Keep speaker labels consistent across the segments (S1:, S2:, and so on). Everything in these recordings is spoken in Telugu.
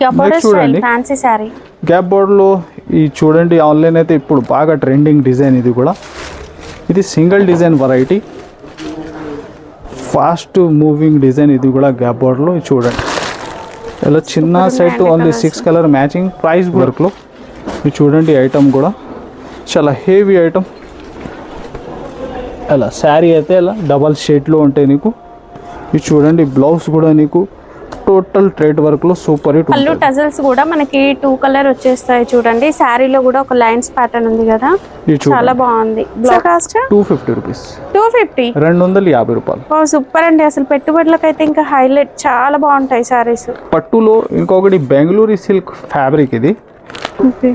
S1: చూడండి ఫ్యాన్సీ సారీ
S2: గ్యాప్ బోర్డర్ లో ఈ చూడండి ఆన్లైన్ అయితే ఇప్పుడు బాగా ట్రెండింగ్ డిజైన్ ఇది కూడా. ఇది single design variety, fast moving design ఇది కూడా గ్యాప్ బోర్డర్ లో చూడండి. ఇలా చిన్న set only 6 colour matching price work లో ఇది చూడండి. ఐటమ్ కూడా చాలా హెవీ ఐటమ్. అలా శారీ అయితే ఇలా డబల్ షేడ్లో ఉంటాయి నీకు. ఇది చూడండి బ్లౌజ్ కూడా నీకు టోటల్ థ్రెడ్ వర్క్ లో సూపర్ హిట్.
S1: పళ్ళు టజల్స్ కూడా మనకి 2 కలర్ వచ్చేస్తాయి చూడండి. శారీలో కూడా ఒక లైన్స్ ప్యాటర్న్ ఉంది కదా, చాలా బాగుంది. Cost
S2: 250 rupees.
S1: 250
S2: 250 రూపాయలు.
S1: సూపర్ అండి. అసలు పెట్టుబడులకు అయితే ఇంకా హైలైట్, చాలా బాగుంటాయి సారీస్.
S2: పట్టులో ఇంకొకటి బెంగళూరు సిల్క్ ఫ్యాబ్రిక్ ఇది.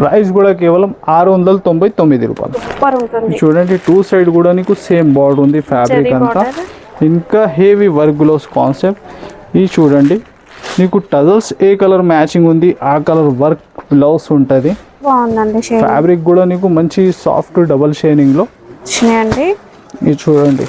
S2: ప్రైస్ కూడా కేవలం 699 రూపాయలు. చూడండి 2 సైడ్ కూడా నీకు సేమ్ బార్డర్ ఉంది ఫ్యాబ్రిక్ అంతా. ఇంకా హెవీ వర్క్ గ్లోవ్స్ కాన్సెప్ట్. ఇది చూడండి నీకు టజల్స్ ఏ కలర్ మ్యాచింగ్ ఉంది ఆ కలర్ వర్క్ బ్లౌజ్ ఉంటుంది.
S1: బాగుందండి.
S2: ఫ్యాబ్రిక్ కూడా నీకు మంచి సాఫ్ట్ డబల్ షైనింగ్ లో
S1: అండి.
S2: ఇది చూడండి.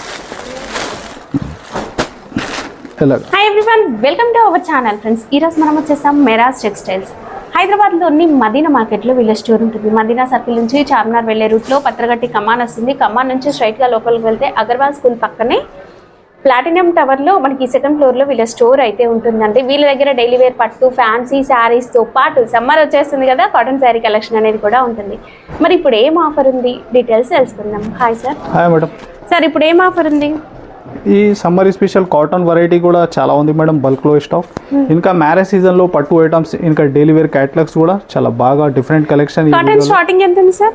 S1: Hi everyone, welcome to our channel friends. ఈరోజు మనం వచ్చేసాం మెరాజ్ టెక్స్టైల్స్. హైదరాబాద్లోని మదీనా మార్కెట్లో వీళ్ళ స్టోర్ ఉంటుంది. మదీనా సర్కిల్ నుంచి చార్మినార్ వెళ్ళే రూట్లో పత్రగట్టి కమాన్ వస్తుంది. కమాన్ నుంచి స్ట్రైట్గా లోపలికి వెళ్తే అగర్వాల్ స్కూల్ పక్కనే ప్లాటినం టవర్లో మనకి 2nd ఫ్లోర్లో వీళ్ళ స్టోర్ అయితే ఉంటుందండి. వీళ్ళ దగ్గర డైలీ వేర్ పట్టు, ఫ్యాన్సీ శారీస్తో పాటు సమ్మర్ వచ్చేస్తుంది కదా, కాటన్ శారీ కలెక్షన్ అనేది కూడా ఉంటుంది. మరి ఇప్పుడు ఏం ఆఫర్ ఉంది, డీటెయిల్స్ తెలుసుకుందాం. Hi sir.
S2: Hi madam.
S1: Sir ఇప్పుడు ఏం ఆఫర్ ఉంది?
S2: ఈ సమ్మర్ స్పెషల్ కాటన్ వెరైటీ కూడా చాలా ఉంది మేడం, బల్క్లో స్టాక్. ఇంకా మ్యారేజ్ సీజన్లో పట్టు ఐటమ్స్, ఇంకా డైలీ వేర్ క్యాటలాగ్స్ కూడా చాలా బాగా డిఫరెంట్ కలెక్షన్.
S1: కాటన్ స్టార్టింగ్ ఎంత ఉంది సార్?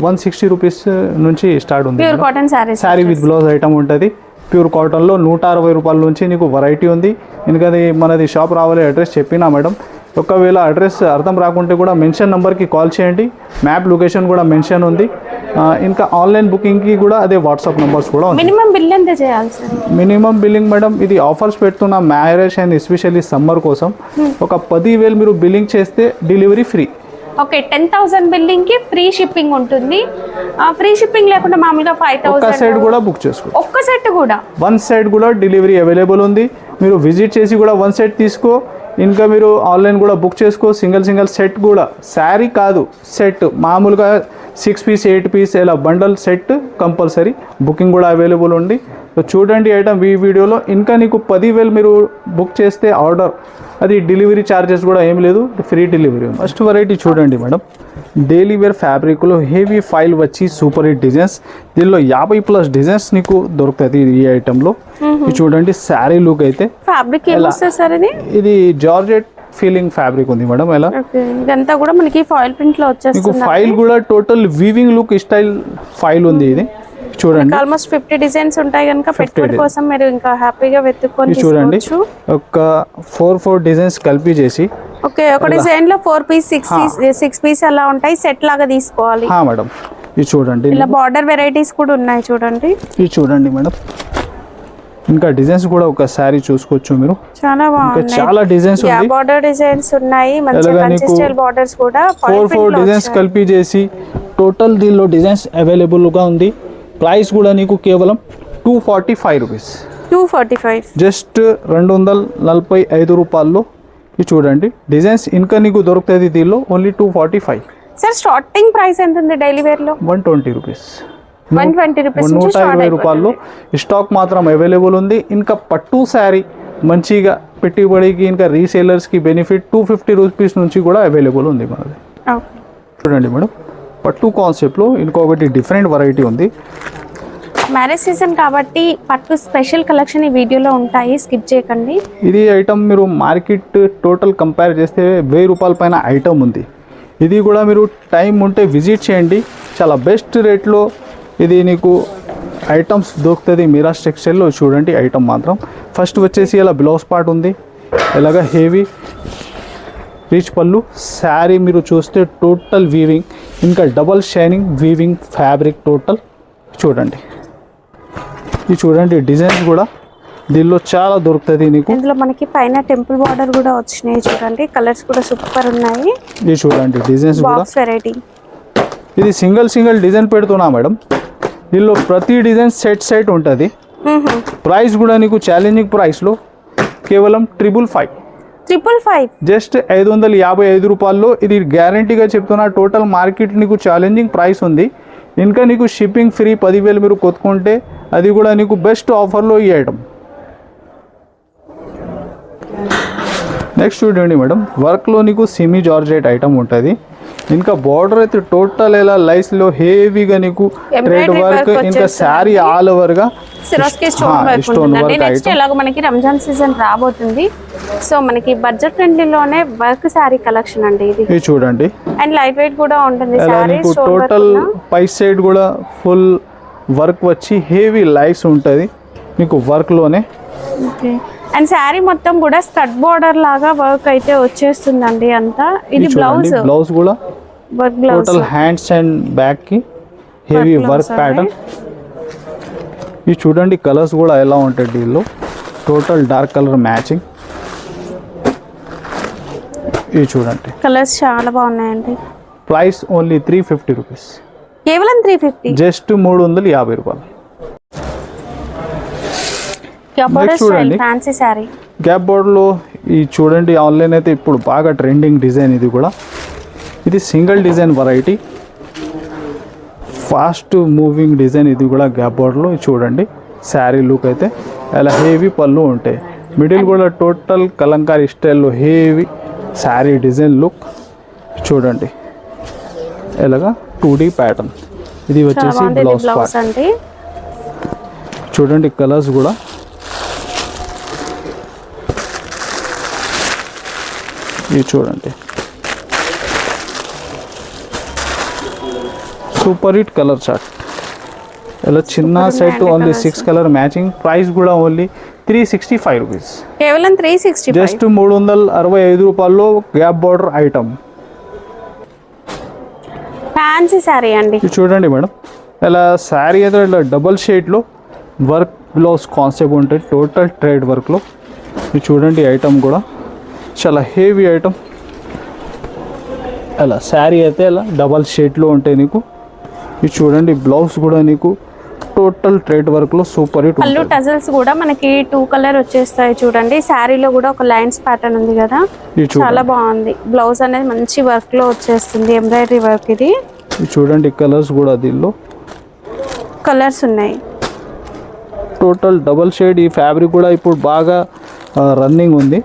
S2: 160 రూపీస్ నుంచి స్టార్ట్ ఉంది.
S1: Pure cotton
S2: sari with blouse item ఉంటుంది. ప్యూర్ కాటన్లో 160 రూపాయల నుంచి నీకు వెరైటీ ఉంది. ఇంకా మనది షాప్ రావాలి అడ్రస్ చెప్పినా మేడం. ఒకవేళ అడ్రస్ అర్థం రాకుంటే కూడా మెన్షన్ నెంబర్కి కాల్ చేయండి, మ్యాప్ లొకేషన్ కూడా మెన్షన్ ఉంది. ఇంకా ఆన్లైన్ బుకింగ్కి కూడా అదే వాట్సాప్ నెంబర్స్ కూడా ఉంది.
S1: మినిమం బిల్ ఎంత చేయాలి సార్?
S2: మినిమం బిల్లింగ్ మేడం ఇది ఆఫర్స్ పెడుతున్న మ్యారేజ్ అండ్ ఎస్పెషల్లీ సమ్మర్ కోసం ఒక 10,000 మీరు బిల్లింగ్ చేస్తే డెలివరీ ఫ్రీ.
S1: ఓకే, 10,000 బిల్లింగ్ కి ఫ్రీ షిప్పింగ్ ఉంటుంది. ఫ్రీ షిప్పింగ్ లేకుండా మామూలుగా 5,000
S2: ఒక్క సైడ్ కూడా బుక్ చేసుకో.
S1: ఒక్క సెట్ కూడా
S2: 1 సైడ్ కూడా డెలివరీ అవైలబుల్ ఉంది. మీరు విజిట్ చేసి కూడా 1 సెట్ తీసుకో. ఇంకా మీరు ఆన్లైన్ కూడా బుక్ చేసుకో. సింగిల్ సెట్ కూడా, శారీ కాదు సెట్, మామూలుగా 6 పీస్ 8 పీస్ ఇలా బండల్ సెట్ కంపల్సరీ బుకింగ్ కూడా అవైలబుల్ ఉంది. సో చూడండి ఐటమ్ ఈ వీడియోలో. ఇంకా నీకు 10,000 మీరు బుక్ చేస్తే ఆర్డర్, అది డెలివరీ ఛార్జెస్ కూడా ఏం లేదు, ఫ్రీ డెలివరీ ఉంది. ఫస్ట్ వెరైటీ చూడండి మేడం, డైలీ వేర్ ఫ్యాబ్రిక్లో హెవీ ఫైల్ వచ్చి సూపర్ హిట్ డిజైన్స్. దీనిలో 50+ డిజైన్స్ నీకు దొరుకుతుంది ఈ ఐటెంలో. ఇది చూడండి శారీ లుక్ అయితే
S1: ఫ్యాబ్రిక్ ఇది
S2: జార్జెట్ ఫీలింగ్ ఫ్యాబ్రిక్ ఉంది మేడం. ఎలా
S1: ఇదంతా కూడా మనకి ఫాయిల్ ప్రింట్ లో వచ్చేస్తుంది.
S2: ఫైల్ కూడా total weaving look style file ఉంది. ఇది చూడండి
S1: ఆల్మోస్ట్ 50 డిజైన్స్ ఉంటాయి కనుక పెట్టుబడి కోసం మీరు ఇంకా హ్యాపీగా వెతుక్కొని
S2: చూడండి. ఒక 4 డిజైన్స్ కలిపి చేసి
S1: ఓకే, ఒక డిజైన్ లో 4 పీస్ 6 పీస్ అలా ఉంటాయి, సెట్ లాగా తీసుకోవాలి.
S2: మేడం ఇది చూడండి,
S1: ఇలా బార్డర్ వెరైటీస్ కూడా ఉన్నాయి చూడండి.
S2: ఇది చూడండి మేడం. ఇంకా డిజైన్స్ కూడా ఒక సారీ చూసుకోవచ్చు మీరు.
S1: చాలా బాగుంది,
S2: చాలా డిజైన్స్ ఉంది.
S1: బార్డర్ డిజైన్స్ ఉన్నాయి, మంచి స్టైల్ బార్డర్స్ కూడా
S2: 4 డిజైన్స్ కలిపి చేసి టోటల్ దీనిలో డిజైన్స్ అవైలబుల్ గా ఉంది. ప్రైస్ కూడా నీకు కేవలం 245 రూపీస్.
S1: 245
S2: జస్ట్ 245 రూపాయల్లో. ఇది చూడండి డిజైన్స్ ఇంకా నీకు దొరుకుతుంది దీనిలో ఓన్లీ 245.
S1: సార్ స్టార్టింగ్ ప్రైస్ ఎంత ఉంది డైలీ వేర్ లో?
S2: 120 రూపీస్.
S1: 120 రూపీస్
S2: 120 రూపాయల్లో స్టాక్ మాత్రం అవైలబుల్ ఉంది. ఇంకా పట్టు శారీ మంచిగా పెట్టుబడికి ఇంకా రీసేలర్స్కి బెనిఫిట్ 250 రూపీస్ నుంచి కూడా అవైలబుల్ ఉంది మనది. చూడండి మేడం, పట్టు కాన్సెప్ట్లో ఇంకొకటి డిఫరెంట్ వెరైటీ ఉంది.
S1: మ్యారేజ్ సీజన్ కాబట్టి పట్టు స్పెషల్ కలెక్షన్ ఈ వీడియోలో ఉంటాయి, స్కిప్ చేయకండి.
S2: ఇది ఐటమ్ మీరు మార్కెట్ టోటల్ కంపేర్ చేస్తే 1000 రూపాయల పైన ఐటమ్ ఉంది. ఇది కూడా మీరు టైం ఉంటే విజిట్ చేయండి, చాలా బెస్ట్ రేట్లో ఇది నీకు ఐటమ్స్ దొరుకుతుంది మిరాజ్ టెక్స్టైల్లో. చూడండి ఐటమ్ మాత్రం ఫస్ట్ వచ్చేసి ఇలా బ్లౌజ్ పార్ట్ ఉంది, ఇలాగా హెవీ రిచ్ పళ్ళు. శారీ మీరు చూస్తే టోటల్ వీవింగ్, ఇంకా double shining weaving fabric total. చూడండి ఇది చూడండి డిజైన్స్ కూడా దీనిలో చాలా దొరుకుతుంది నీకు.
S1: ఇందులో మనకి పైన టెంపుల్ బార్డర్ కూడా వచ్చినాయి చూడండి, కలర్స్ కూడా సూపర్ ఉన్నాయి.
S2: ఇది చూడండి డిజైన్స్ కూడా
S1: వెరైటీ. ఇది
S2: సింగిల్ డిజైన్ పెడుతున్నా మేడం. దీనిలో ప్రతి డిజైన్ సెట్ ఉంటుంది. ప్రైస్ కూడా నీకు ఛాలెంజింగ్ ప్రైస్లో కేవలం 555.
S1: 555.
S2: జస్ట్ 555 రూపాయల్లో ఇది గ్యారంటీగా చెప్తున్నా. టోటల్ మార్కెట్ నీకు ఛాలెంజింగ్ ప్రైస్ ఉంది. ఇంకా నీకు షిప్పింగ్ ఫ్రీ 10,000 మీరు కొనుక్కుంటే అది కూడా నీకు బెస్ట్ ఆఫర్లో ఈ ఐటమ్. నెక్స్ట్ చూడండి మేడం, వర్క్లో నీకు సెమీ జార్జెట్ ఐటమ్ ఉంటుంది. ఇంకా బార్డర్ అయితే టోటల్ ఇలా లైస్లో హెవీగా నీకు థ్రెడ్ వర్క్, ఇంకా శారీ ఆల్ ఓవర్గా
S1: స్టోన్ వర్క్. నెక్స్ట్ ఎలాగో మనకి రంజాన్ సీజన్ రాబోతుంది, సో మనకి బడ్జెట్ ఫ్రెండ్లీలోనే వర్క్ శారీ కలెక్షన్ అండి ఇది
S2: చూడండి.
S1: అండ్ లైట్ వెయిట్ కూడా ఉంటుంది.
S2: టోటల్ పై సైడ్ కూడా ఫుల్ వర్క్ వచ్చి హెవీ లైస్ ఉంటుంది మీకు వర్క్లోనే.
S1: అండ్ శారీ మొత్తం కూడా స్కర్ట్ బోర్డర్ లాగా వర్క్ అయితే వచ్చేస్తుందండి అంతా. ఇది
S2: బ్లౌజ్ కూడా
S1: work blouse,
S2: total hands and back కి హెవీ వర్క్ ప్యాటర్న్. ఇది చూడండి కలర్స్ కూడా ఎలా ఉంటాయి దీనిలో, టోటల్ డార్క్ కలర్ మ్యాచింగ్. ఇది చూడండి
S1: కలర్స్ చాలా బాగున్నాయండి.
S2: ప్రైస్ ఓన్లీ 350 రూపీస్,
S1: కేవలం 350,
S2: జస్ట్ 350 రూపాయలు.
S1: చూడండి ఫ్యాన్సీ శారీ
S2: గ్యాప్ బోర్డర్లో ఈ చూడండి. ఆన్లైన్ అయితే ఇప్పుడు బాగా ట్రెండింగ్ డిజైన్ ఇది కూడా. ఇది single design variety, fast moving design. ఇది కూడా గ్యాప్ బోర్డర్లో చూడండి. శారీ లుక్ అయితే అలా హెవీ పళ్ళు ఉంటాయి. మిడిల్ కూడా టోటల్ కలంకారీ స్టైల్లో హెవీ శారీ డిజైన్ లుక్ చూడండి. ఎలాగా 2D ప్యాటర్న్. ఇది వచ్చేసి బ్లౌజ్ పార్ట్
S1: అండి.
S2: చూడండి కలర్స్ కూడా. ఇది చూడండి సూపర్ హిట్ కలర్ చార్ట్. ఇలా చిన్న set only 6 colour matching. Price కూడా ఓన్లీ 365 రూపీస్,
S1: కేవలం 365,
S2: జస్ట్ 365 రూపాయల్లో gap border item.
S1: Fancy sari అండి.
S2: ఇది చూడండి మేడం, ఇలా శారీ అయితే ఇలా డబల్ షేడ్లో వర్క్ బ్లౌజ్ కాన్సెప్ట్ ఉంటుంది టోటల్ థ్రెడ్ వర్క్లో. ఇది చూడండి ఐటమ్ కూడా చాలా హెవీ ఐటమ్. అలా శారీ అయితే అలా డబల్ షేడ్లో ఉంటాయి నీకు. ఇది చూడండి బ్లౌజ్ కూడా నీకు టోటల్ థ్రెడ్ వర్క్లో సూపర్ హిట్.
S1: పళ్ళు టజల్స్ కూడా మనకి 2 కలర్ వచ్చేస్తాయి చూడండి. శారీలో కూడా ఒక లైన్స్ ప్యాటర్న్ ఉంది కదా, చాలా బాగుంది. బ్లౌజ్ అనేది మంచి వర్క్లో వచ్చేస్తుంది, ఎంబ్రాయిడరీ వర్క్. ఇది
S2: చూడండి కలర్స్ కూడా దీనిలో
S1: కలర్స్ ఉన్నాయి.
S2: Total double shade. ఈ ఫ్యాబ్రిక్ కూడా ఇప్పుడు బాగా రన్నింగ్ ఉంది.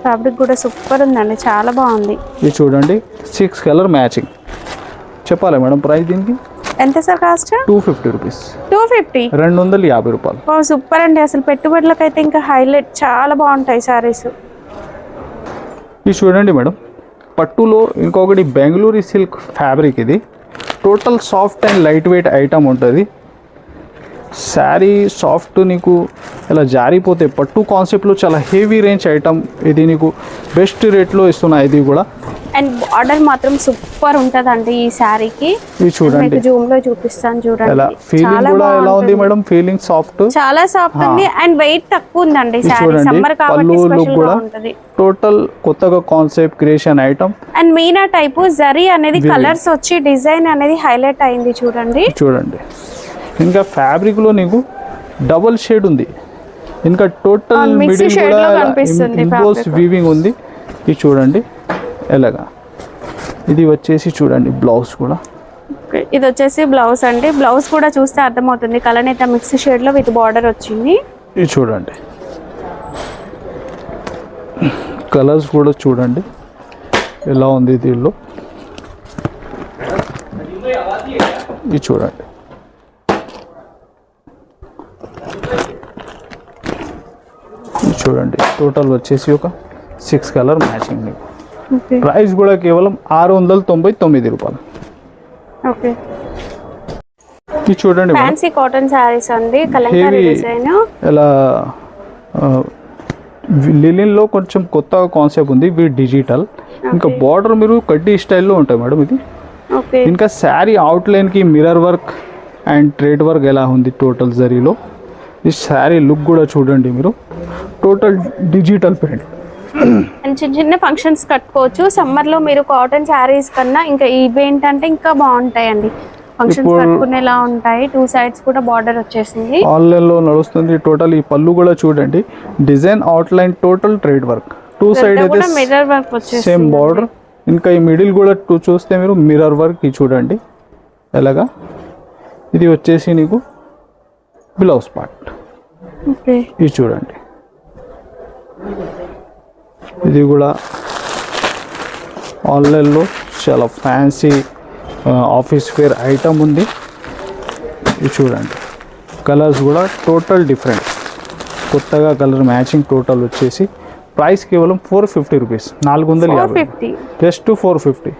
S1: ఫ్యాబ్రిక్ కూడా సూపర్ ఉందండి, చాలా బాగుంది.
S2: ఇది చూడండి 6 కలర్ మ్యాచింగ్. చెప్పాలి మేడం ప్రైస్ దీనికి
S1: ఎంత సార్ కాస్ట్?
S2: 250 రూపీస్,
S1: 250,
S2: 250 రూపాయలు.
S1: సూపర్ అండి. అసలు పెట్టుబడులకు అయితే ఇంకా హైలైట్, చాలా బాగుంటాయి సారీస్.
S2: ఇది చూడండి మేడం, పట్టులో ఇంకొకటి బెంగళూరు సిల్క్ ఫ్యాబ్రిక్. ఇది total soft and light weight item ఉంటుంది. శారీ సాఫ్ట్ నీకు ఇలా జారిపోతే పట్టు కాన్సెప్ట్లో చాలా హెవీ రేంజ్ ఐటమ్. ఇది నీకు బెస్ట్ రేట్లో ఇస్తున్నా. ఇది కూడా
S1: అండ్ బార్డర్ మాత్రం సూపర్ ఉంటదండి ఈ శారీకి.
S2: ఇది చూడండి,
S1: జూమ్ లో చూపిస్తాను చూడండి.
S2: ఫీలింగ్ కూడా ఎలా ఉంది మేడం? ఫీలింగ్ సాఫ్ట్,
S1: చాలా సాఫ్ట్ ఉంది అండ్ వెయిట్ తక్కువ ఉందండి శారీ. సమ్మర్ కాబట్టి స్పెషల్ గా ఉంటది.
S2: టోటల్ కొత్తగా concept creation item.
S1: And Meena type zari అనేది కలర్స్ వచ్చి డిజైన్ అనేది హైలైట్ అయింది చూడండి.
S2: చూడండి ఇంకా ఫ్యాబ్రిక్లో నీకు డబుల్ షేడ్ ఉంది. ఇంకా టోటల్ మిడిల్ కూడా ఇంపోజ్ వీవింగ్ ఉంది. ఇది చూడండి ఎలాగా. ఇది వచ్చేసి చూడండి బ్లౌజ్ కూడా.
S1: ఇది వచ్చేసి బ్లౌజ్ అండి. బ్లౌజ్ కూడా చూస్తే అర్థమవుతుంది కలనేత మిక్స్ షేడ్లో విత్ బార్డర్ వచ్చింది. ఇది
S2: చూడండి కలర్స్ కూడా చూడండి ఎలా ఉంది దీనిలో. ఇది చూడండి చూడండి టోటల్ వచ్చేసి ఒక 6 కలర్ మ్యాచింగ్ మీకు. ప్రైస్ కూడా కేవలం 699 రూపాయలు.
S1: ఓకే,
S2: ఇది చూడండి
S1: ఫ్యాన్సీ కాటన్ సారీస్ అండి. కలంకారీ డిజైన్
S2: ఇలా లిలిన్లో కొంచెం కొత్త కాన్సెప్ట్ ఉంది. ఇవి డిజిటల్. ఇంకా బార్డర్ మీరు కడ్డీ స్టైల్లో ఉంటాయి మేడం ఇది. ఇంకా శారీ అవుట్లైన్కి mirror work and thread work ఎలా ఉంది టోటల్ జరీలో. ఈ శారీ లుక్ కూడా చూడండి మీరు, టోటల్ డిజిటల్ ప్రింట్.
S1: అండ్ చిన్న చిన్న ఫంక్షన్స్ కట్టుకోవచ్చు. సమ్మర్లో మీరు కాటన్ శారీస్ కన్నా ఇంకా ఇవి ఏంటంటే ఇంకా బాగుంటాయండి. ఫంక్షన్స్ కట్టుకునేలా ఉంటాయి. 2 సైడ్స్ కూడా బార్డర్ వచ్చేసింది.
S2: ఆన్లైన్లో నడుస్తుంది టోటల్. ఈ పళ్ళు కూడా చూడండి design outline total thread work. Two side అయితే
S1: కూడా మిర్రర్ వర్క్ వచ్చేసి
S2: సేమ్ బార్డర్. ఇంకా ఈ మిడిల్ కూడా చూస్తే మీరు మిర్రర్ వర్క్ ఇది చూడండి ఎలాగా. ఇది వచ్చేసి నీకు బ్లౌజ్ పార్ట్.
S1: ఓకే,
S2: ఇది చూడండి. ఇది కూడా ఆన్లైన్లో చాలా ఫ్యాన్సీ ఆఫీస్ వేర్ ఐటమ్ ఉంది. ఇది చూడండి. కలర్స్ కూడా టోటల్ డిఫరెంట్, కొత్తగా కలర్ మ్యాచింగ్. టోటల్ వచ్చేసి ప్రైస్ కేవలం 450 రూపీస్, 450, జస్ట్ 450.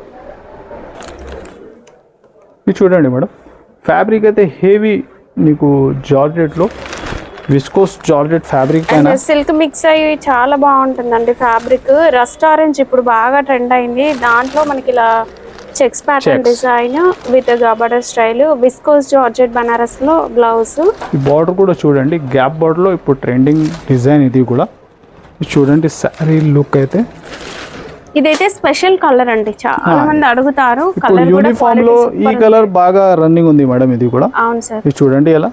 S2: ఇది చూడండి మేడం. ఫ్యాబ్రిక్ అయితే హెవీ నీకు జార్జెట్లో, విస్కోస్ జార్జెట్ ఫ్యాబ్రిక్ పైన
S1: సిల్క్ మిక్స్ అయ్యి చాలా బాగుంటుందండి ఫ్యాబ్రిక్. రస్ట్ ఆరెంజ్ ఇప్పుడు బాగా ట్రెండ్ అయింది. దాంట్లో మనకి ఇలా చెక్స్ ప్యాటర్న్ డిజైన్ విత్ గబర్డర్ స్టైల్, విస్కోస్ జార్జెట్ బనారస్ లో బ్లౌజ్.
S2: ఈ బార్డర్ కూడా చూడండి, గ్యాప్ బార్డర్ లో ఇప్పుడు ట్రెండింగ్ డిజైన్. ఇది కూడా చూడండి సారీ లుక్ అయితే.
S1: ఇదైతే స్పెషల్ కలర్ అండి, చాలా మంది అడుగుతారు.
S2: కలర్ యూనిఫామ్ లో ఈ కలర్ బాగా రన్నింగ్ ఉంది మేడం. ఇది కూడా
S1: అవును సార్.
S2: ఇది చూడండి ఎలా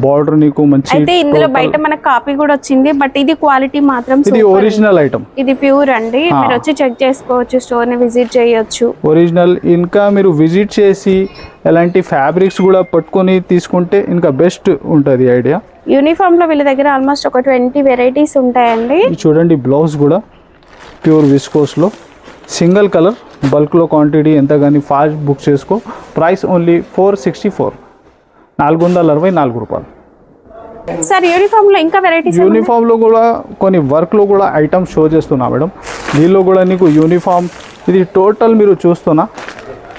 S2: బార్డర్ నీకు మంచి.
S1: అయితే ఇందులో బయట మనకు కాపీ కూడా వచ్చింది, బట్ ఇది క్వాలిటీ మాత్రం
S2: ఇది ఒరిజినల్ ఐటమ్.
S1: ఇది ప్యూర్ అండి, మీరు వచ్చి చెక్ చేసుకోవచ్చు, స్టోర్ ని విజిట్ చేయొచ్చు.
S2: ఒరిజినల్. ఇంకా మీరు విజిట్ చేసి ఎలాంటి ఫ్యాబ్రిక్స్ కూడా పట్టుకొని తీసుకుంటే ఇంకా బెస్ట్ ఉంటుంది ఐడియా.
S1: యూనిఫామ్ లో వీళ్ళ దగ్గర ఆల్మోస్ట్ ఒక 20 వెరైటీస్ ఉంటాయండి.
S2: చూడండి బ్లౌజ్ కూడా ప్యూర్ విస్కోస్ లో సింగిల్ కలర్, బల్క్ లో క్వాంటిటీ ఎంత కానీ ఫాస్ట్ బుక్ చేసుకో. ప్రైస్ ఓన్లీ 464, 464 రూపాయలు.
S1: సార్ యూనిఫామ్ లో ఇంకా వెరైటీస్,
S2: యూనిఫామ్ లో కూడా కొన్ని వర్క్ లో కూడా ఐటమ్స్ షో చేస్తున్నా మేడం. దీనిలో కూడా నీకు యూనిఫామ్ ఇది టోటల్ మీరు చూస్తున్నా.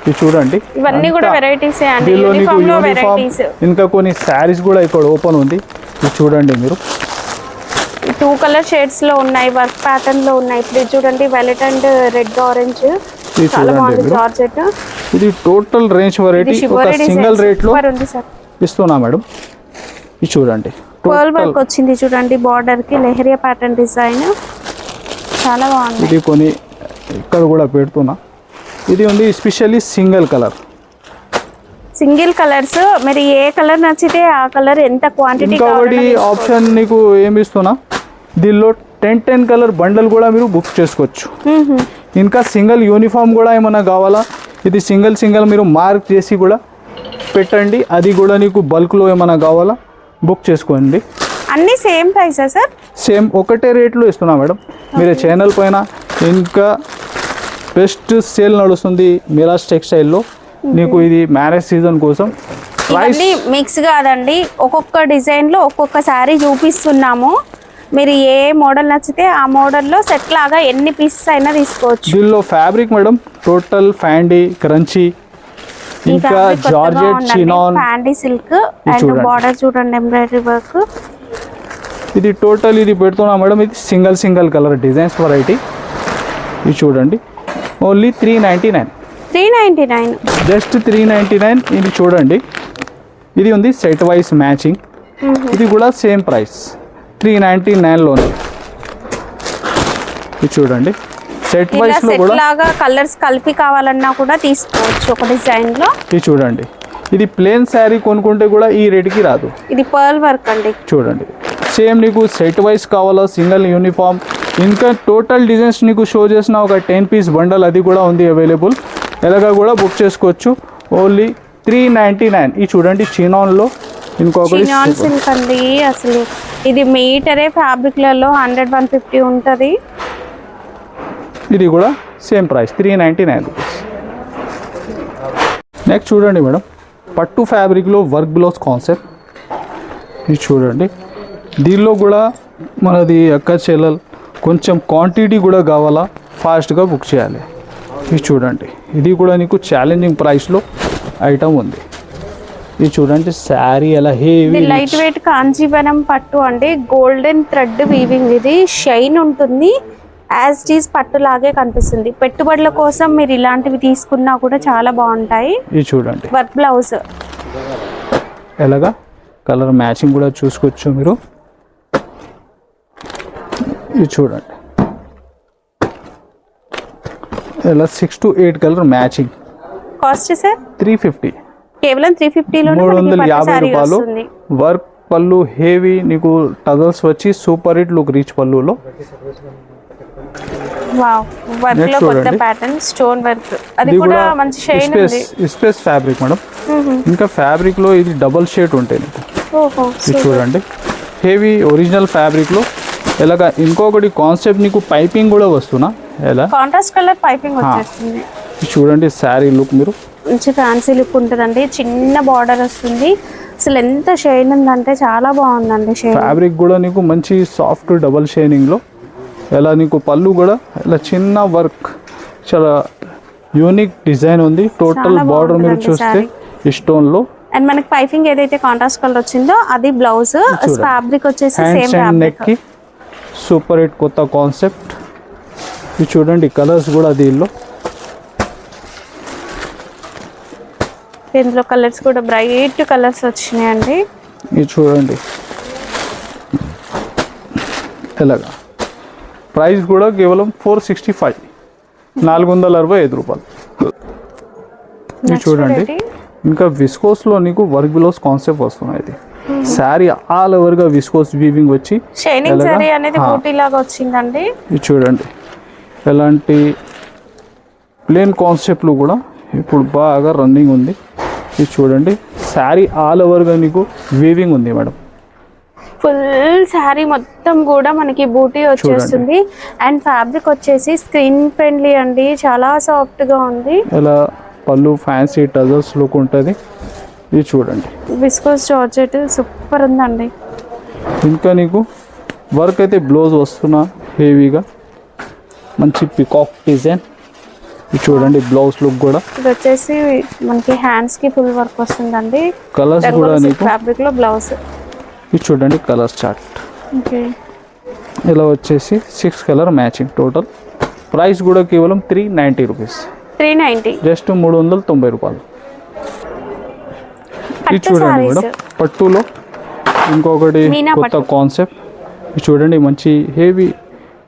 S2: ఇది చూడండి,
S1: ఇవన్నీ కూడా వెరైటీసే అండి.
S2: దీనిలో నీకు
S1: యూనిఫామ్ లో
S2: యూనిఫామ్
S1: వెరైటీస్,
S2: ఇంకా కొన్ని శారీస్ కూడా ఇక్కడ ఓపెన్ ఉంది. ఇది చూడండి మీరు.
S1: 2 కలర్ షేడ్స్ లో ఉన్నాయి, వర్క్ ప్యాటర్న్ లో ఉన్నాయి. ఇప్పుడు ఇది చూడండి, వైలెట్ అండ్ రెడ్ ఆరెంజ్, చాలా బాగుంది జార్జెట్.
S2: ఇది టోటల్ రేంజ్ వెరైటీ ఒక సింగిల్ రేట్ లో
S1: ఉంది సార్,
S2: ఇస్తున్నా మేడం. ఇది చూడండి,
S1: పర్ల్ వర్క్ వచ్చింది చూడండి, బార్డర్ కి లెహరియా ప్యాటర్న్ డిజైన్, చాలా బాగుంది.
S2: ఇది కొన్ని ఇక్కడ కూడా పెడుతున్నా. ఇది ఉంది specially single colour.
S1: Single colours, మరి ఏ కలర్ నచ్చితే ఆ కలర్, ఎంత క్వాంటిటీ.
S2: ఇంకొకటి ఆప్షన్ నీకు ఏమి ఇస్తున్నా, దీనిలో 10 కలర్ బండల్ కూడా మీరు బుక్ చేసుకోవచ్చు. ఇంకా సింగిల్ యూనిఫామ్ కూడా ఏమైనా కావాలా, ఇది సింగిల్ మీరు మార్క్ చేసి కూడా పెట్టండి. అది కూడా నీకు బల్క్లో ఏమైనా కావాలా బుక్ చేసుకోండి.
S1: అన్నీ సేమ్ ప్రైసా సార్?
S2: సేమ్ ఒకటే రేట్లో ఇస్తున్నా మేడం. మీరు ఛానల్ పైన ఇంకా బెస్ట్ సేల్ నడుస్తుంది మిరాజ్ టెక్స్టైల్లో. నీకు ఇది మ్యారేజ్ సీజన్ కోసం
S1: ఇవన్నీ మిక్స్ కాదండి, ఒక్కొక్క డిజైన్లో ఒక్కొక్క శారీ చూపిస్తున్నాము. మీరు ఏ మోడల్ నచ్చితే ఆ మోడల్లో సెట్ లాగా ఎన్ని పీసెస్ అయినా తీసుకోవచ్చు.
S2: దీనిలో ఫ్యాబ్రిక్ మేడం టోటల్ ఫ్యాండీ, క్రంచీ, ఇంకా జార్జెట్, చినాన్,
S1: ఫ్యాండీ సిల్క్ అండ్ బార్డర్ చూడండి ఎంబ్రాయిడరీ వర్క్.
S2: ఇది టోటల్ ఇది పెడుతున్నా మేడం. ఇది సింగిల్ కలర్ డిజైన్స్ వెరైటీ. ఇది చూడండి ఓన్లీ 399, జస్ట్ 399. ఇది చూడండి, ఇది ఉంది సెట్ వైస్ మ్యాచింగ్. ఇది కూడా సేమ్ ప్రైస్ 399లోనే. ఇది చూడండి సెట్ వైస్ లో కూడా
S1: లాగా కలర్స్ కలిపి కావాలన్నా కూడా తీసుకోవచ్చు ఒక డిజైన్ లో.
S2: ఇది చూడండి, ఇది ప్లేన్ శారీ కొనుక్కుంటే కూడా ఈ రేట్కి రాదు.
S1: ఇది పర్ల్ వర్క్ అండి.
S2: చూడండి సేమ్ నీకు సెట్ వైస్ కావాలా, సింగిల్ యూనిఫామ్, ఇంకా టోటల్ డిజైన్స్ నీకు షో చేసిన ఒక 10 పీస్ బండల్ అది కూడా ఉంది అవైలబుల్. ఎలాగా కూడా బుక్ చేసుకోవచ్చు. ఓన్లీ 399. ఇది చూడండి చినాన్లో ఇంకొకటి
S1: చినాన్ సిల్క్ అండి. అసలు ఇది మీటరే ఫ్యాబ్రిక్లలో 100-150 ఉంటుంది.
S2: ఇది కూడా సేమ్ ప్రైస్ 399 రూపీస్. నెక్స్ట్ చూడండి మేడం, పట్టు ఫ్యాబ్రిక్లో వర్క్ బ్లౌజ్ కాన్సెప్ట్. ఇది చూడండి, దీనిలో కూడా మనది అక్క చెల్లెల్ కొంచెం క్వాంటిటీ కూడా కావాలా, ఫాస్ట్గా బుక్ చేయాలి. ఇది చూడండి, ఇది కూడా నీకు ఛాలెంజింగ్ ప్రైస్లో ఐటమ్ ఉంది. ఇది చూడండి శారీ ఎలా హెవీ
S1: లైట్ వెయిట్ కాంచీవరం పట్టు అండి. గోల్డెన్ థ్రెడ్ వీవింగ్, ఇది షైన్ ఉంటుంది, యాజ్ ఇట్ ఈజ్ పట్టు లాగే కనిపిస్తుంది. పెట్టుబడుల కోసం మీరు ఇలాంటివి తీసుకున్నా కూడా చాలా బాగుంటాయి.
S2: ఇది చూడండి
S1: వర్క్ బ్లౌజ్
S2: ఎలాగా కలర్ మ్యాచింగ్ కూడా చూసుకోవచ్చు మీరు. ఇది చూడండి ఇలా 6 to 8 colour matching.
S1: Cost sir
S2: 350,
S1: కేవలం 350లో
S2: 350 రూపాయలు. వర్క్ పళ్ళు హెవీ నీకు టజల్స్ వచ్చి సూపర్ హిట్ లుక్ రీచ్ పళ్ళులో.
S1: వావ్, వర్క్
S2: Next
S1: లో కొత్త
S2: చూడండి.
S1: ప్యాటర్న్ స్టోన్ వర్క్, అది
S2: ఇది
S1: కూడా మంచి షైన్ ఉంది.
S2: Space fabric madam. ఇంకా ఫ్యాబ్రిక్ లో ఇది డబల్ షేడ్ ఉంటాయి మీకు.
S1: ఓహో,
S2: ఇది చూడండి హెవీ ఒరిజినల్ ఫ్యాబ్రిక్ లో. ఇలాగా ఇంకొకటి కాన్సెప్ట్ నీకు పైపింగ్ కూడా వస్తున్నా ఎలా
S1: కాంట్రాస్ట్ కలర్ పైపింగ్ వచ్చేస్తుంది.
S2: ఇది చూడండి శారీ లుక్ మీరు.
S1: మంచి ఫ్యాన్సీ లుక్ ఉంటుందండి, చిన్న బార్డర్ వస్తుంది. అసలు ఎంత షైన్ ఉందంటే చాలా బాగుందండి షైన్.
S2: ఫ్యాబ్రిక్ కూడా నీకు మంచి సాఫ్ట్ డబల్ షైనింగ్ లో. ఎలా నీకు పళ్ళు కూడా ఇలా చిన్న వర్క్, చాలా యూనిక్ డిజైన్ ఉంది. టోటల్
S1: చాలా
S2: బార్డర్ మీరు
S1: బాగుందండి
S2: చూస్తే
S1: saree.
S2: ఈ స్టోన్ లో
S1: అండ్ మనకి పైపింగ్ ఏదైతే కాంట్రాస్ట్ కలర్ వచ్చిందో అది బ్లౌజ్, ఫ్యాబ్రిక్ వచ్చేసి same
S2: hands and neck
S1: fabric.
S2: కి సూపర్ హిట్ కొత్త కాన్సెప్ట్. ఇది చూడండి కలర్స్ కూడా దీనిలో.
S1: ఇందులో కలర్స్ కూడా బ్రైట్ కలర్స్ వచ్చినాయండి.
S2: ఇది చూడండి ఎలాగా. ప్రైస్ కూడా కేవలం 465, 465 రూపాయలు. ఇది
S1: Next
S2: చూడండి
S1: variety.
S2: ఇంకా విస్కోస్లో నీకు వర్క్ బ్లౌజ్ కాన్సెప్ట్ వస్తున్నాయి. ఇది శారీ ఆల్ ఓవర్గా విస్కోస్ వీవింగ్ వచ్చి
S1: షైనింగ్
S2: ఎలాగా?
S1: సారీ అనేది బూటీ లాగా వచ్చిందండి.
S2: ఇది చూడండి ఎలాంటి ప్లేన్ కాన్సెప్ట్లు కూడా ఇప్పుడు బాగా రన్నింగ్ ఉంది. ఇది చూడండి శారీ ఆల్ ఓవర్గా నీకు వీవింగ్ ఉంది మేడం.
S1: ఫుల్ శారీ మొత్తం కూడా మనకి బూటీ వచ్చేస్తుంది. అండ్ ఫ్యాబ్రిక్ వచ్చేసి స్క్రీన్ ఫ్రెండ్లీ అండి, చాలా సాఫ్ట్ గా ఉంది.
S2: ఇలా పళ్ళు ఫ్యాన్సీ టజల్స్ లుక్ ఉంటుంది. ఇది చూడండి
S1: విస్కోస్ జార్జెట్ సూపర్ ఉందండి.
S2: ఇంకా నీకు వర్క్ అయితే బ్లౌజ్ వస్తున్నా హెవీగా మంచి పికాక్ డిజైన్. ఇది చూడండి బ్లౌజ్ లుక్ కూడా.
S1: ఇది వచ్చేసి మనకి హ్యాండ్స్ కి ఫుల్ వర్క్ వస్తుందండి.
S2: కలర్స్ కూడా నీకు
S1: ఫ్యాబ్రిక్ లో బ్లౌజ్.
S2: ఇది చూడండి కలర్ చార్ట్.
S1: ఓకే,
S2: ఇలా వచ్చేసి 6 కలర్ మ్యాచింగ్. టోటల్ ప్రైస్ కూడా కేవలం 390 రూపీస్,
S1: 390.
S2: జస్ట్ 390 రూపాయలు. ఇది
S1: పట్టు
S2: చూడండి
S1: sarees.
S2: మేడం పట్టులో ఇంకొకటి
S1: మీనా
S2: కొత్త
S1: పట్టు.
S2: కాన్సెప్ట్. ఇది చూడండి మంచి హెవీ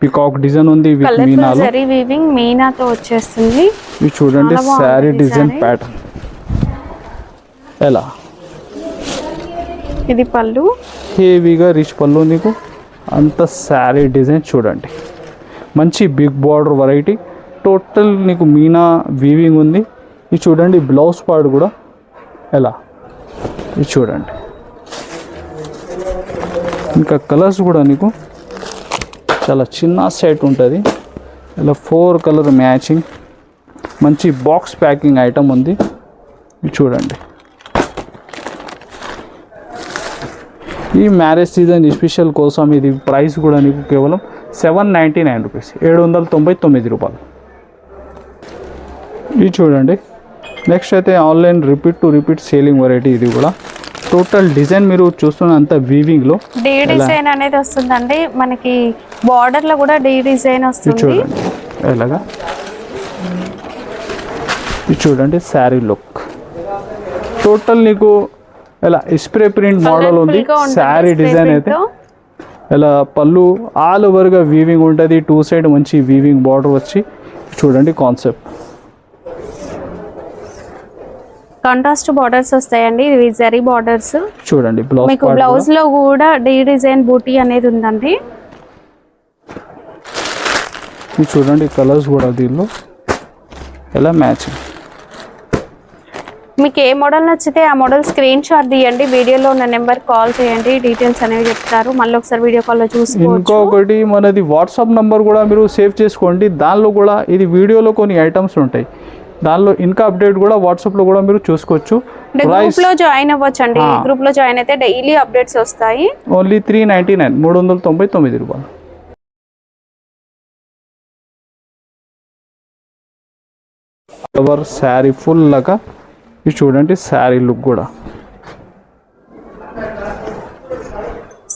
S2: పికాక్ డిజైన్ ఉంది విత్
S1: కలర్ఫుల్
S2: మీనాలో.
S1: జరీ వీవింగ్ మీనాతో వచ్చేస్తుంది.
S2: ఇది చూడండి
S1: చాలా బాగుంది
S2: శారీ
S1: ఈ
S2: డిజైన్
S1: saree.
S2: ప్యాటర్న్. ఎలా
S1: ఇది పళ్ళు.
S2: హెవీగా రిచ్ పళ్ళు నీకు. అంత శారీ డిజైన్ చూడండి మంచి బిగ్ బార్డర్ వెరైటీ. టోటల్ నీకు మీనా వీవింగ్ ఉంది. ఇది చూడండి బ్లౌజ్ పార్ట్ కూడా ఎలా. ఇది చూడండి ఇంకా కలర్స్ కూడా నీకు చాలా చిన్న సెట్ ఉంటుంది. ఇలా 4 కలర్ మ్యాచింగ్ మంచి బాక్స్ ప్యాకింగ్ ఐటమ్ ఉంది. ఇది చూడండి ఈ మ్యారేజ్ సీజన్ స్పెషల్ కోసం ఇది ప్రైస్ కూడా నీకు కేవలం 799 రూపీస్, 799 రూపాయలు. ఇది చూడండి నెక్స్ట్ అయితే ఆన్లైన్ రిపీట్ సేలింగ్ వెరైటీ. ఇది కూడా టోటల్ డిజైన్ మీరు చూస్తున్న అంత వీవింగ్లో
S1: డీ డిజైన్ అనేది వస్తుందండి మనకి. బార్డర్ లో కూడా డీ డిజైన్
S2: ఇది
S1: వస్తుంది.
S2: చూడండి ఎలాగా. ఇది చూడండి శారీ లుక్. టోటల్ నీకు ఇలా స్ప్రే ప్రింట్ మోడల్ ఉంది.
S1: Colourful గా ఉంటుంది
S2: శారీ
S1: spray
S2: డిజైన్
S1: print
S2: అయితే
S1: తో.
S2: ఇలా పళ్ళు ఆల్ ఓవర్గా వీవింగ్ ఉంటుంది. 2 సైడ్ మంచి వీవింగ్ బార్డర్ వచ్చి చూడండి కాన్సెప్ట్.
S1: కాంట్రాస్ట్ బార్డర్స్ వస్తాయండి, ఇవి జరీ బార్డర్స్.
S2: చూడండి బ్లౌజ్
S1: మీకు బ్లౌజ్ లో కూడా డీ డిజైన్ బూటీ అనేది ఉందండి.
S2: ఇది చూడండి కలర్స్ కూడా దీనిలో ఎలా మ్యాచింగ్.
S1: మీకు ఏ మోడల్ నచ్చితే ఆ మోడల్ స్క్రీన్ షాట్ తీయండి, వీడియోలో ఉన్న నెంబర్ కాల్ చేయండి, డీటెయిల్స్ అనేవి చెప్తారు. మళ్ళీ ఒకసారి వీడియో కాల్లో చూసుకోవచ్చు.
S2: ఇంకొకటి మనది వాట్సాప్ నంబర్ కూడా మీరు సేవ్ చేసుకోండి. దానిలో కూడా ఇది వీడియోలో కొన్ని ఐటమ్స్ ఉంటాయి. దానిలో ఇంకా అప్డేట్ కూడా వాట్సాప్లో కూడా మీరు చూసుకోవచ్చు.
S1: గ్రూప్ లో జాయిన్ అవ్వచ్చు అండి. గ్రూప్ లో జాయిన్ అయితే డైలీ అప్డేట్స్ వస్తాయి.
S2: ఓన్లీ 399, 399 రూపాయలు. శారీ ఫుల్ లాగా. ఇది చూడండి శారీ లుక్ కూడా.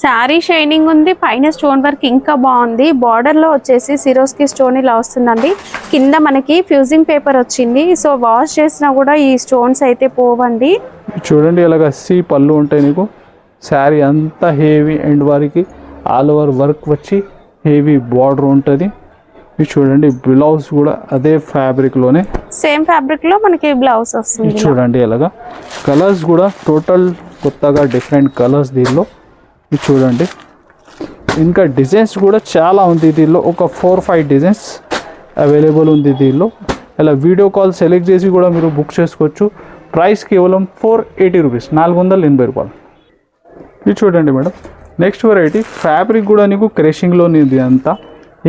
S1: శారీ షైనింగ్ ఉంది, పైన స్టోన్ వర్క్ ఇంకా బాగుంది. బార్డర్ లో వచ్చేసి సిరోస్కి స్టోన్ ఇలా వస్తుందండి. కింద మనకి ఫ్యూజింగ్ పేపర్ వచ్చింది. సో వాష్ చేసినా కూడా ఈ స్టోన్స్ అయితే పోవండి.
S2: చూడండి ఇలాగ పళ్ళు ఉంటాయి నీకు. శారీ అంతా హెవీ ఎండ్ వారికి ఆల్ ఓవర్ వర్క్ వచ్చి హెవీ బార్డర్ ఉంటుంది. ఇది చూడండి బ్లౌజ్ కూడా అదే ఫ్యాబ్రిక్లోనే
S1: సేమ్ ఫ్యాబ్రిక్ లో మనకి బ్లౌజ్ వస్తుంది.
S2: ఇది చూడండి ఇలాగా. కలర్స్ కూడా టోటల్ కొత్తగా డిఫరెంట్ కలర్స్ దీనిలో. ఇది చూడండి ఇంకా డిజైన్స్ కూడా చాలా ఉంది దీనిలో. ఒక 4-5 డిజైన్స్ అవైలబుల్ ఉంది దీనిలో. ఇలా వీడియో కాల్ సెలెక్ట్ చేసి కూడా మీరు బుక్ చేసుకోవచ్చు. ప్రైస్ కేవలం 480 రూపీస్, 480 రూపాయలు. ఇది చూడండి మేడం, నెక్స్ట్ వెరైటీ ఫ్యాబ్రిక్ కూడా నీకు క్రషింగ్లో ఇది అంతా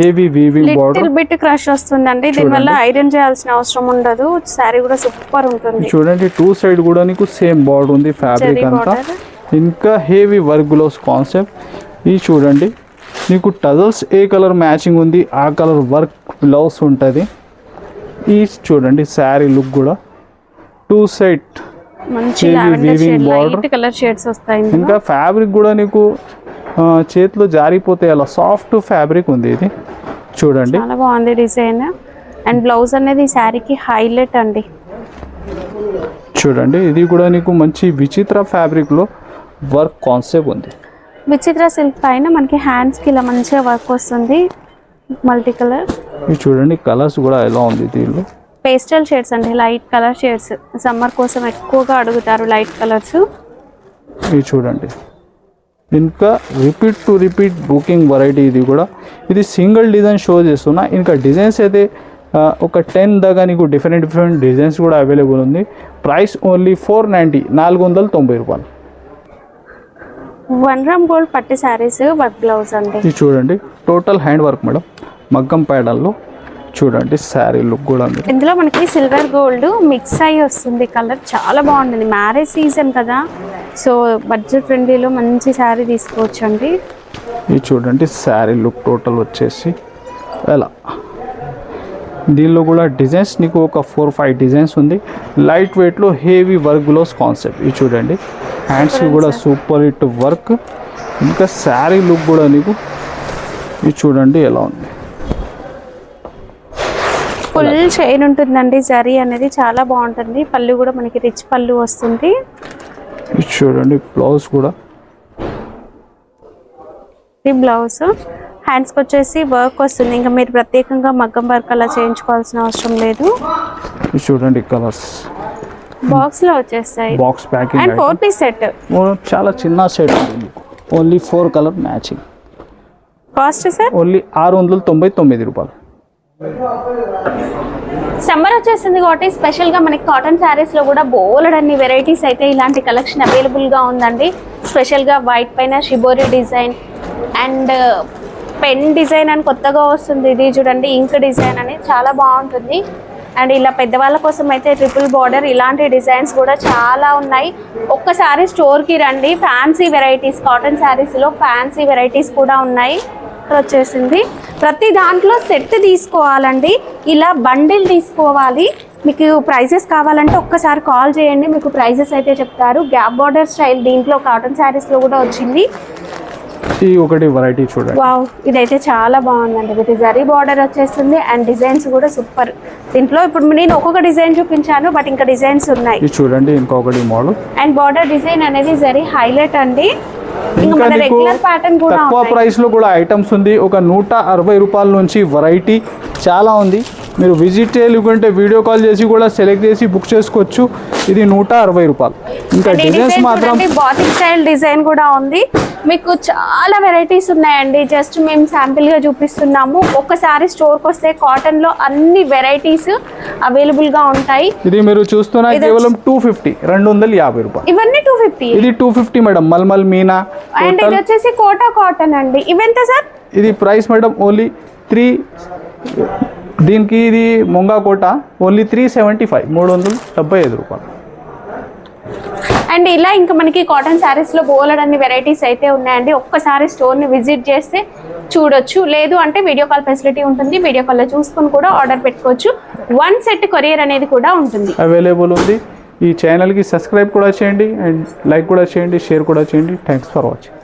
S2: heavy weaving border.
S1: Bit crush వస్తుందండి, దీనివల్ల ఐరన్ చేయాల్సిన అవసరం ఉండదు. సారీ కూడా సూపర్ ఉంటుంది.
S2: చూడండి 2 సైడ్ కూడా నీకు సేమ్ బార్డర్ ఉంది, ఫ్యాబ్రిక్ అంతా. ఇంకా హెవీ వర్క్ గ్లోవ్స్ కాన్సెప్ట్. ఇది చూడండి నీకు టజల్స్ ఏ కలర్ మ్యాచింగ్ ఉంది ఆ కలర్ వర్క్ బ్లౌజ్ ఉంటుంది. ఈ చూడండి శారీ లుక్ కూడా 2 సైడ్
S1: మంచి lavender shade, light colour shades వస్తాయి.
S2: ఇంకా ఫ్యాబ్రిక్ కూడా నీకు చేతిలో జారిపోతే అలా సాఫ్ట్ ఫ్యాబ్రిక్ ఉంది. ఇది చూడండి
S1: చాలా బాగుంది డిజైన్. అండ్ బ్లౌజ్ అనేది ఈ శారీకి హైలైట్ అండి.
S2: చూడండి ఇది కూడా నీకు మంచి విచిత్ర ఫ్యాబ్రిక్లో వర్క్ కాన్సెప్ట్ ఉంది.
S1: విచిత్ర సిల్క్ పైన మనకి హ్యాండ్స్కి ఇలా మంచిగా వర్క్ వస్తుంది, మల్టీ కలర్.
S2: ఇది చూడండి కలర్స్ కూడా ఎలా ఉంది దీనిలో.
S1: పేస్టల్ షేడ్స్ అండి, లైట్ కలర్ షేడ్స్. సమ్మర్ కోసం ఎక్కువగా అడుగుతారు లైట్ కలర్స్.
S2: ఇది చూడండి ఇంకా రిపీట్ బుకింగ్ వెరైటీ. ఇది కూడా ఇది సింగిల్ డిజైన్ షో చేస్తున్నా. ఇంకా డిజైన్స్ అయితే ఒక 10 దాకా నీకు డిఫరెంట్ డిజైన్స్ కూడా అవైలబుల్ ఉంది. ప్రైస్ ఓన్లీ 490, 490 రూపాయలు.
S1: 1 గ్రామ్ గోల్డ్ పట్టి శారీస్ వర్క్ బ్లౌజ్ అండి.
S2: ఇది చూడండి టోటల్ హ్యాండ్ వర్క్ మేడం, మగ్గం ప్యాడల్లో. చూడండి శారీ లుక్ కూడా ఉంది.
S1: ఇందులో మనకి సిల్వర్ గోల్డ్ మిక్స్ అయ్యి వస్తుంది కలర్, చాలా బాగుంటుంది. మ్యారేజ్ సీజన్ కదా, సో బడ్జెట్ ఫ్రెండ్లీలో మంచి శారీ తీసుకోవచ్చు అండి.
S2: ఇది చూడండి శారీ లుక్ టోటల్ వచ్చేసి ఎలా. దీనిలో కూడా డిజైన్స్ నీకు ఒక 4-5 డిజైన్స్ ఉంది. లైట్ వెయిట్లో హెవీ వర్క్ గ్లోవ్స్ కాన్సెప్ట్. ఇది చూడండి హ్యాండ్స్కి కూడా సూపర్ హిట్ వర్క్. ఇంకా శారీ లుక్ కూడా నీకు ఇది చూడండి ఎలా ఉంది.
S1: ఫుల్ చైన్ ఉంటుందండి, జరీ అనేది చాలా బాగుంటుంది. పళ్ళు కూడా మనకి రిచ్ పళ్ళు వస్తుంది.
S2: ఇది చూడండి బ్లౌజ్ కూడా.
S1: ఈ బ్లౌజ్ హ్యాండ్స్కి వచ్చేసి వర్క్ వస్తుంది. ఇంకా మీరు ప్రత్యేకంగా మగ్గం వర్క్ అలా చేయించుకోవాల్సిన అవసరం లేదు.
S2: ఇది చూడండి కలర్స్
S1: బాక్స్ లో వచ్చేస్తాయి.
S2: Box packing
S1: and 4 piece set.
S2: చాలా చిన్న సెట్ ఉంది మీకు. Only 4 colour matching.
S1: Cost sir
S2: only 699 రూపాయలు.
S1: సమ్మర్ వచ్చేసింది కాబట్టి స్పెషల్గా మనకి కాటన్ శారీస్లో కూడా బోలెడన్ని వెరైటీస్ అయితే ఇలాంటి కలెక్షన్ అవైలబుల్గా ఉందండి. స్పెషల్గా వైట్ పైన shibori design and pen design అని కొత్తగా వస్తుంది. ఇది చూడండి ఇంక్ డిజైన్ అని చాలా బాగుంటుంది. అండ్ ఇలా పెద్దవాళ్ళ కోసం అయితే ట్రిపుల్ బార్డర్ ఇలాంటి డిజైన్స్ కూడా చాలా ఉన్నాయి. ఒక్కసారి స్టోర్కి రండి. ఫ్యాన్సీ వెరైటీస్, కాటన్ శారీస్లో ఫ్యాన్సీ వెరైటీస్ కూడా ఉన్నాయి. వచ్చేసింది ప్రతి దాంట్లో సెట్ తీసుకోవాలండి, ఇలా బండిల్ తీసుకోవాలి. మీకు ప్రైజెస్ కావాలంటే ఒక్కసారి కాల్ చేయండి, మీకు ప్రైజెస్ అయితే చెప్తారు. గ్యాప్ బార్డర్ స్టైల్ దీంట్లో కాటన్ శారీస్లో కూడా వచ్చింది.
S2: ఈ ఒకటి వెరైటీ చూడండి.
S1: వావ్ ఇదైతే చాలా బాగుందండి. ఇది జరీ బార్డర్ వచ్చేస్తుంది అండ్ డిజైన్స్ కూడా సూపర్. దీంట్లో ఇప్పుడు నేను ఒక్కొక్క డిజైన్ చూపించాను, బట్ ఇంకా డిజైన్స్ ఉన్నాయి.
S2: ఇది చూడండి ఇంకొకటి మోడల్.
S1: అండ్ బార్డర్ డిజైన్ అనేది జరీ హైలైట్ అండి.
S2: ఇంకా తక్కువ ప్రైస్ లో కూడా ఐటమ్స్ ఉంది. ఒక 160 రూపాయల నుంచి వెరైటీ చాలా ఉంది. మీరు విజిట్ చేయలేకుంటే వీడియో కాల్ చేసి కూడా సెలెక్ట్ చేసి బుక్ చేసుకోవచ్చు. ఇది 160 రూపాయలు. ఇంకా డిజైన్స్ మాత్రం
S1: బాతిక్ స్టైల్ డిజైన్ కూడా ఉంది. మీకు చాలా వెరైటీస్ ఉన్నాయండి. జస్ట్ మేము శాంపిల్ గా చూపిస్తున్నాము. ఒకసారి స్టోర్కి వస్తే కాటన్ లో అన్ని వెరైటీస్ అవైలబుల్ గా ఉంటాయి.
S2: ఇది మీరు చూస్తున్నా కేవలం 250, 250 రూపాయలు.
S1: ఇవన్నీ 250.
S2: ఇది 250 మేడం, మల్మల్ మీనా.
S1: అండ్ ఇది వచ్చేసి కోటా కాటన్ అండి. ఇవెంత సార్?
S2: ఇది ప్రైస్ మేడం ఓన్లీ 3. దీనికి ఇది మొంగా కోట ఓన్లీ 375, 375 రూపాయలు.
S1: అండ్ ఇలా ఇంకా మనకి కాటన్ శారీస్లో బోలెడన్ని వెరైటీస్ అయితే ఉన్నాయండి. ఒక్కసారి స్టోర్ని విజిట్ చేస్తే చూడొచ్చు. లేదు అంటే వీడియో కాల్ ఫెసిలిటీ ఉంటుంది. వీడియో కాల్లో చూసుకొని కూడా ఆర్డర్ పెట్టుకోవచ్చు. 1 సెట్ కొరియర్ అనేది కూడా ఉంటుంది,
S2: అవైలబుల్ ఉంది. ఈ ఛానల్కి సబ్స్క్రైబ్ కూడా చేయండి అండ్ లైక్ కూడా చేయండి, షేర్ కూడా చేయండి. Thanks for watching.